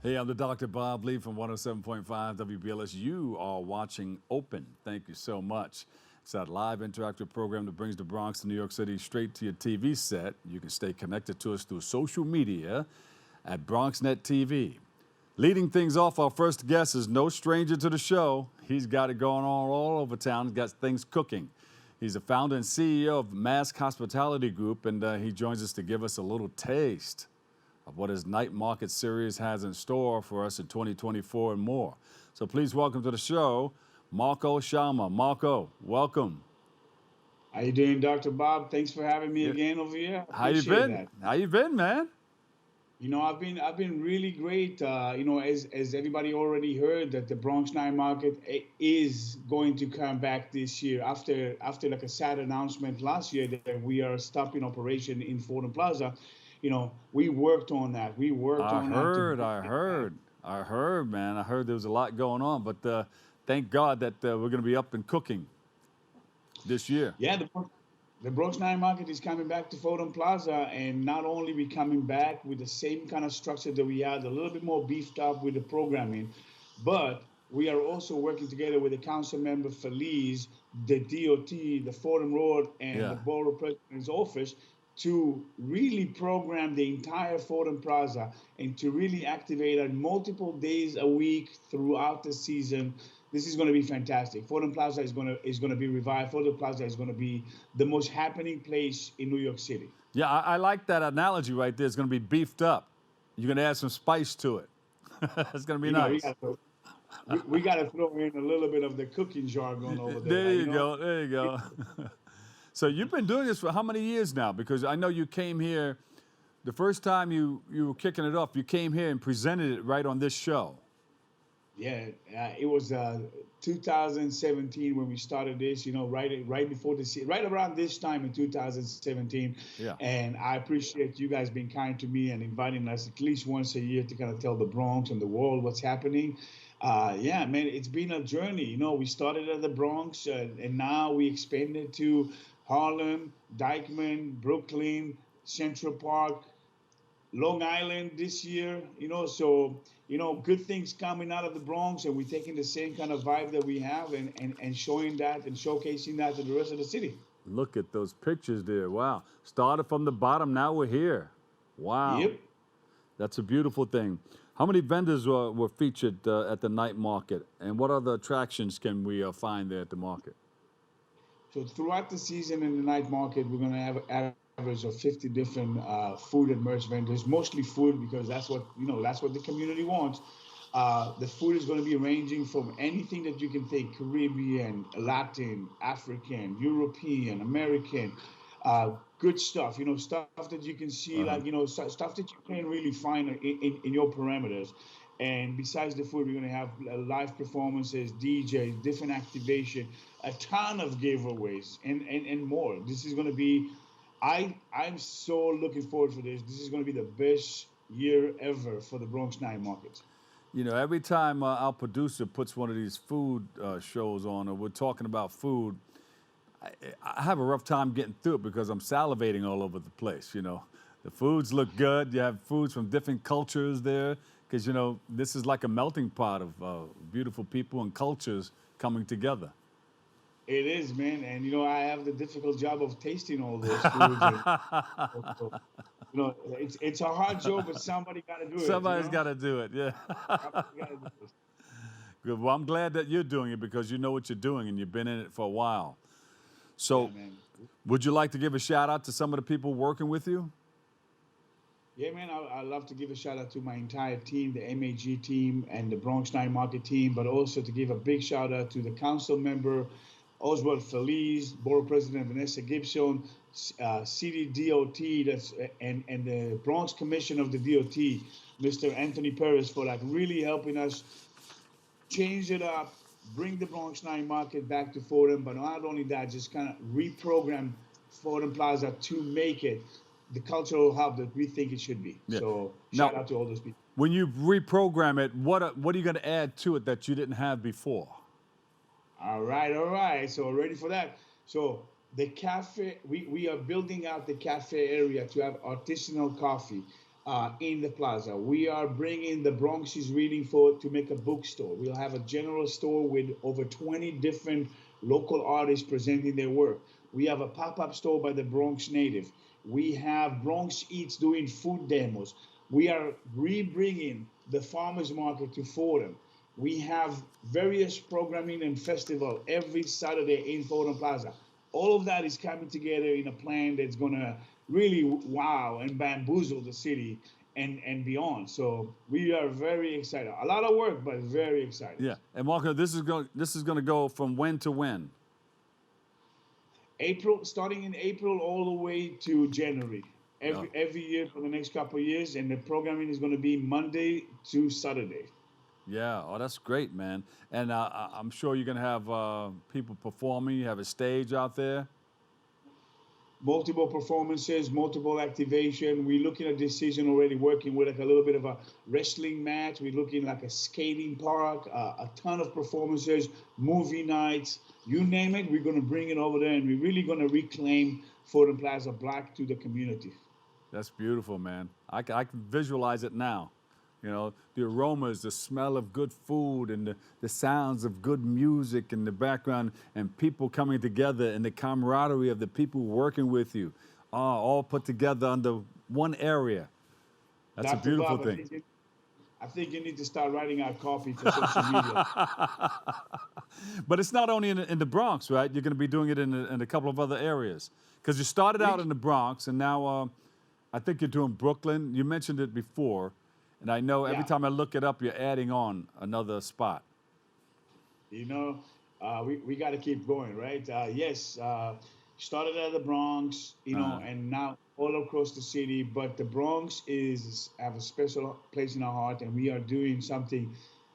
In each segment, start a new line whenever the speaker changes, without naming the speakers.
Hey, I'm the Dr. Bob Lee from 107.5 WBLS. You are watching Open. Thank you so much. It's that live interactive program that brings the Bronx to New York City straight to your TV set. You can stay connected to us through social media at BronxNet TV. Leading things off, our first guest is no stranger to the show. He's got it going on all over town. He's got things cooking. He's the founder and CEO of MASC Hospitality Group, and he joins us to give us a little taste of what his night market series has in store for us in 2024 and more. So please welcome to the show, Marco Shalma. Marco, welcome.
How you doing, Dr. Bob? Thanks for having me
Yeah.
again over here.
How you
Appreciate
been?
that.
How you been, man?
I've been really great. As everybody already heard, that the Bronx Night Market is going to come back this year after like a sad announcement last year that we are stopping operation in Fordham Plaza. We worked on that. We worked
I
on that to
heard,
bring
I
it back.
heard, I heard, man. I heard there was a lot going on, but thank God that we're going to be up and cooking this year.
Yeah, the Bronx Night Market is coming back to Fordham Plaza, and not only we coming back with the same kind of structure that we had, a little bit more beefed up with the programming, but we are also working together with the council member Feliz, the DOT, the Fordham Road, and the
Yeah.
Borough President's office to really program the entire Fordham Plaza and to really activate it multiple days a week throughout the season. This is going to be fantastic. Fordham Plaza is going to be revived. Fordham Plaza is going to be the most happening place in New York City.
Yeah, I like that analogy right there. It's going to be beefed up. You're going to add some spice to it. It's going to be
You know, we
nice.
got to we got to throw in a little bit of the cooking jargon over there.
There you go. There you go. So you've been doing this for how many years now? Because I know you came here the first time you were kicking it off. You came here and presented it right on this show.
Yeah, it was 2017 when we started this. Right before right around this time in 2017.
Yeah.
And I appreciate you guys being kind to me and inviting us at least once a year to kind of tell the Bronx and the world what's happening. Yeah, man, it's been a journey. We started at the Bronx, and now we expanded to Harlem, Dykeman, Brooklyn, Central Park, Long Island this year, so good things coming out of the Bronx, and we're taking the same kind of vibe that we have and showing that and showcasing that to the rest of the city.
Look at those pictures there. Wow. Started from the bottom, now we're here. Wow.
Yep.
That's a beautiful thing. How many vendors were featured at the night market, and what other attractions can we find there at the market?
So throughout the season in the night market, we're going to have an average of 50 different food and merch vendors, mostly food because that's what the community wants. The food is going to be ranging from anything that you can think: Caribbean, Latin, African, European, American, good stuff. Stuff that you can see,
Uh-huh.
like stuff that you can't really find in your parameters. And besides the food, we're going to have live performances, DJs, different activation, a ton of giveaways, and more. This is going to be, I'm so looking forward for this. This is going to be the best year ever for the Bronx Night Market.
Every time our producer puts one of these food shows on, or we're talking about food, I, I have a rough time getting through it because I'm salivating all over the place. The foods look good. You have foods from different cultures there because this is like a melting pot of beautiful people and cultures coming together.
It is, man, and I have the difficult job of tasting all those foods, and so, it's a hard job, but somebody got to do it.
Somebody's got to do it. Yeah.
Somebody got to do it.
Good. Well, I'm glad that you're doing it because you know what you're doing and you've been in it for a while.
Yeah,
So,
man.
would you like to give a shout out to some of the people working with you?
Yeah, man, I love to give a shout out to my entire team, the MAG team and the Bronx Night Market team, but also to give a big shout out to the council member, Oswald Feliz, Borough President Vanessa Gibson, City DOT, and the Bronx Commission of the DOT, Mr. Anthony Perez, for like really helping us change it up, bring the Bronx Night Market back to Fordham, but not only that, just kind of reprogram Fordham Plaza to make it the cultural hub that we think it should be.
Yeah.
So shout
Now,
out to all those people.
when you reprogram it, what are you going to add to it that you didn't have before?
All right, all right. So ready for that? So the cafe, we are building out the cafe area to have artisanal coffee. in the plaza. We are bringing the Bronx is Reading for to make a bookstore. We'll have a general store with over 20 different local artists presenting their work. We have a pop-up store by the Bronx native. We have Bronx Eats doing food demos. We are re-bringing the farmers market to Fordham. We have various programming and festival every Saturday in Fordham Plaza. All of that is coming together in a plan that's going to really wow and bamboozle the city and beyond. So we are very excited. A lot of work, but very excited.
Yeah. And Marco, this is going to go from when to when?
April, starting in April all the way to January.
Yeah.
Every year for the next couple of years, and the programming is going to be Monday to Saturday.
Yeah. Oh, that's great, man. And I'm sure you're going to have people performing. You have a stage out there.
Multiple performances, multiple activation. We're looking at this season already working with like a little bit of a wrestling match. We're looking like a skating park, a ton of performances, movie nights, you name it. We're going to bring it over there, and we're really going to reclaim Fordham Plaza Black to the community.
That's beautiful, man. I can visualize it now. You know, the aromas, the smell of good food, and the sounds of good music in the background, and people coming together, and the camaraderie of the people working with you, all put together under one area. That's
Dr.
a beautiful
Bob,
thing.
I think you need to start writing our copy for social media.
But it's not only in the Bronx, right? You're going to be doing it in a couple of other areas. Because you started out in the Bronx, and now I think you're doing Brooklyn. You mentioned it before. And I know every time I look it up, you're adding on another spot.
You know, we got to keep going, right? Yes, started at the Bronx, you know, and now all across the city. But the Bronx have a special place in our heart, and we are doing something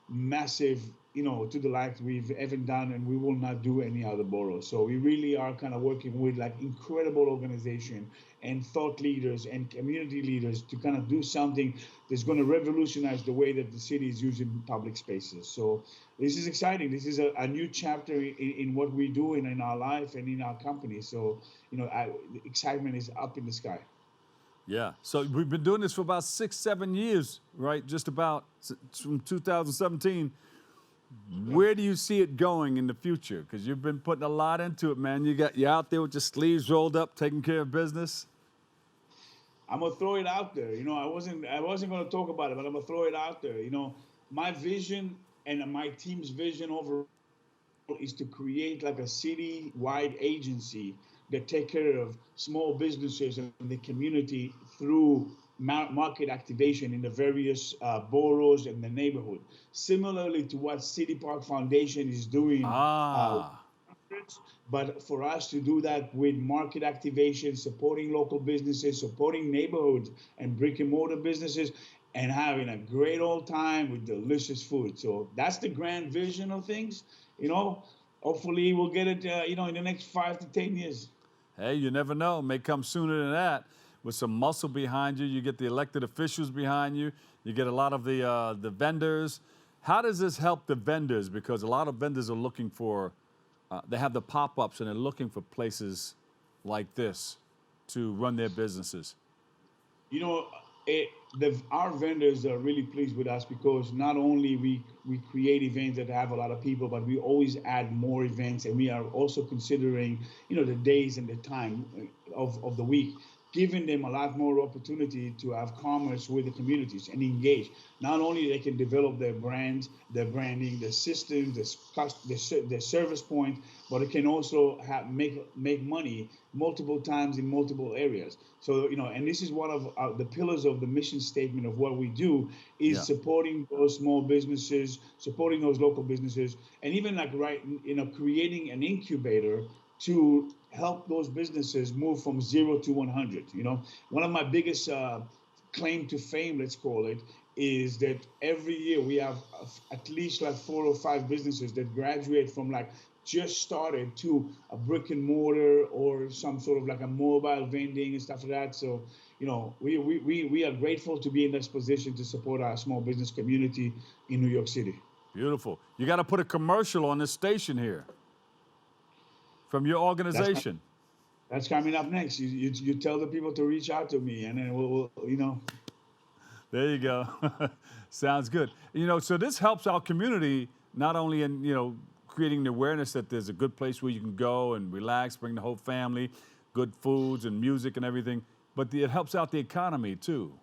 massive, you know, to the like we've ever done, and we will not do any other borough. So we really are kind of working with like incredible organization and thought leaders and community leaders to kind of do something that's going to revolutionize the way that the city is using public spaces. So this is exciting. This is a new chapter in what we do in our life and in our company. So, you know, the excitement is up in the sky.
Yeah. So we've been doing this for about 6-7 years, right? Just about from 2017. Where do you see it going in the future? Because you've been putting a lot into it, man. You're out there with your sleeves rolled up, taking care of business.
I'm gonna throw it out there. You know, I wasn't gonna talk about it, but I'm gonna throw it out there. You know, my vision and my team's vision overall is to create like a city-wide agency that take care of small businesses in the community through market activation in the various boroughs and the neighborhood. Similarly to what City Park Foundation is doing. But for us to do that with market activation, supporting local businesses, supporting neighborhoods and brick and mortar businesses, and having a great old time with delicious food. So that's the grand vision of things. You know, hopefully we'll get it, you know, in the next 5 to 10 years.
Hey, you never know. It may come sooner than that. With some muscle behind you, you get the elected officials behind you. You get a lot of the vendors. How does this help the vendors? Because a lot of vendors are looking for, they have the pop-ups and they're looking for places like this to run their businesses.
You know, our vendors are really pleased with us because not only we create events that have a lot of people, but we always add more events, and we are also considering, you know, the days and the time of the week, giving them a lot more opportunity to have commerce with the communities and engage. Not only they can develop their brands, their branding, their systems, their service point, but it can also make money multiple times in multiple areas. So, you know, and this is one of the pillars of the mission statement of what we do is supporting those small businesses, supporting those local businesses, and even like creating an incubator to help those businesses move from 0 to 100. You know, one of my biggest claim to fame, let's call it, is that every year we have at least like 4 or 5 businesses that graduate from like just started to a brick and mortar or some sort of like a mobile vending and stuff like that. So, you know, we are grateful to be in this position to support our small business community in New York City.
Beautiful. You got to put a commercial on this station here from your organization.
That's coming up next. You tell the people to reach out to me, and then we'll you know.
There you go. Sounds good. So this helps our community not only in, creating the awareness that there's a good place where you can go and relax, bring the whole family, good foods and music and everything, but it helps out the economy too.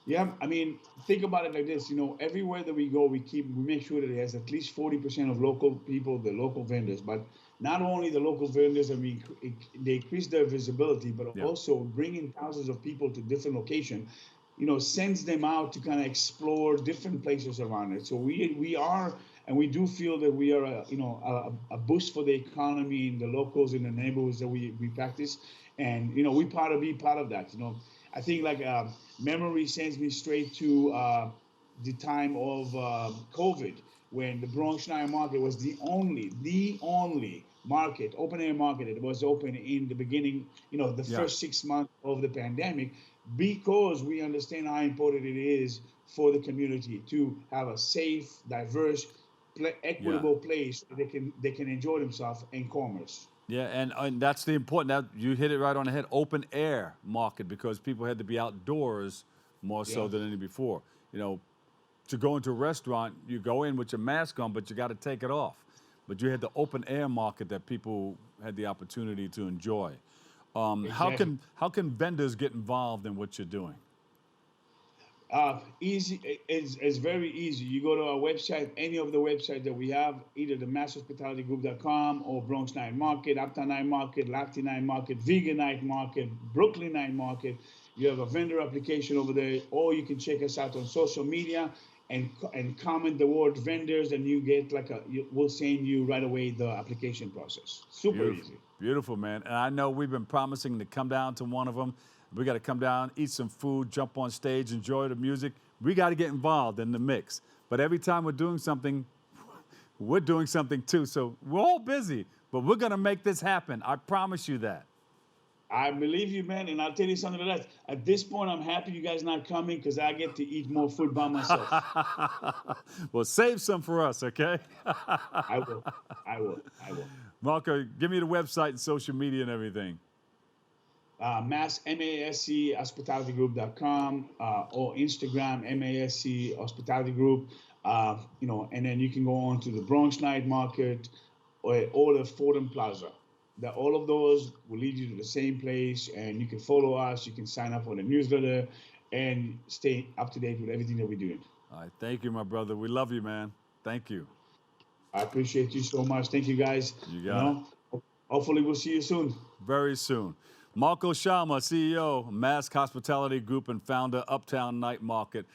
Yeah, I mean, think about it like this. Everywhere that we go, we make sure that it has at least 40% of local people, the local vendors. But not only the local vendors, they increase their visibility, but
Yeah.
also bringing thousands of people to different locations. Sends them out to kind of explore different places around it. So we are, and we do feel that we are a boost for the economy in the locals in the neighborhoods that we practice, and we be part of that. I think like memory sends me straight to the time of COVID, when the Bronx Night Market was the only market, open air market that was open in the beginning, the
Yeah.
first 6 months of the pandemic, because we understand how important it is for the community to have a safe, diverse, equitable place where they can enjoy themselves in commerce.
Yeah, and that's the important. That you hit it right on the head. Open air market, because people had to be outdoors more so
Yeah.
than any before. To go into a restaurant, you go in with your mask on, but you got to take it off. But you had the open air market that people had the opportunity to enjoy.
Exactly.
How can vendors get involved in what you're doing?
Easy. It's very easy. You go to our website, any of the website that we have, either the MASCHospitalitygroup.com or Bronx Night Market, Uptown Night Market, Latin Night Market, Vegan Night Market, Brooklyn Night Market. You have a vendor application over there, or you can check us out on social media and comment the word vendors, and you get we'll send you right away the application process. Super
Beautiful,
easy.
beautiful, man. And I know we've been promising to come down to one of them. We got to come down, eat some food, jump on stage, enjoy the music. We got to get involved in the mix. But every time we're doing something too. So we're all busy, but we're going to make this happen. I promise you that.
I believe you, man, and I'll tell you something like that. At this point, I'm happy you guys not coming, because I get to eat more food by myself.
Well, save some for us, okay?
I will. I will. I will.
Marco, give me the website and social media and everything.
MASC Hospitalitygroup.com, or Instagram, MASC Hospitality Group. And then you can go on to the Bronx Night Market or the Fordham Plaza. All of those will lead you to the same place, and you can follow us. You can sign up for the newsletter and stay up to date with everything that we're doing.
All right. Thank you, my brother. We love you, man. Thank you.
I appreciate you so much. Thank you, guys.
You got it.
Hopefully we'll see you soon.
Very soon. Marco Shalma, CEO, MASC Hospitality Group and founder, Uptown Night Market.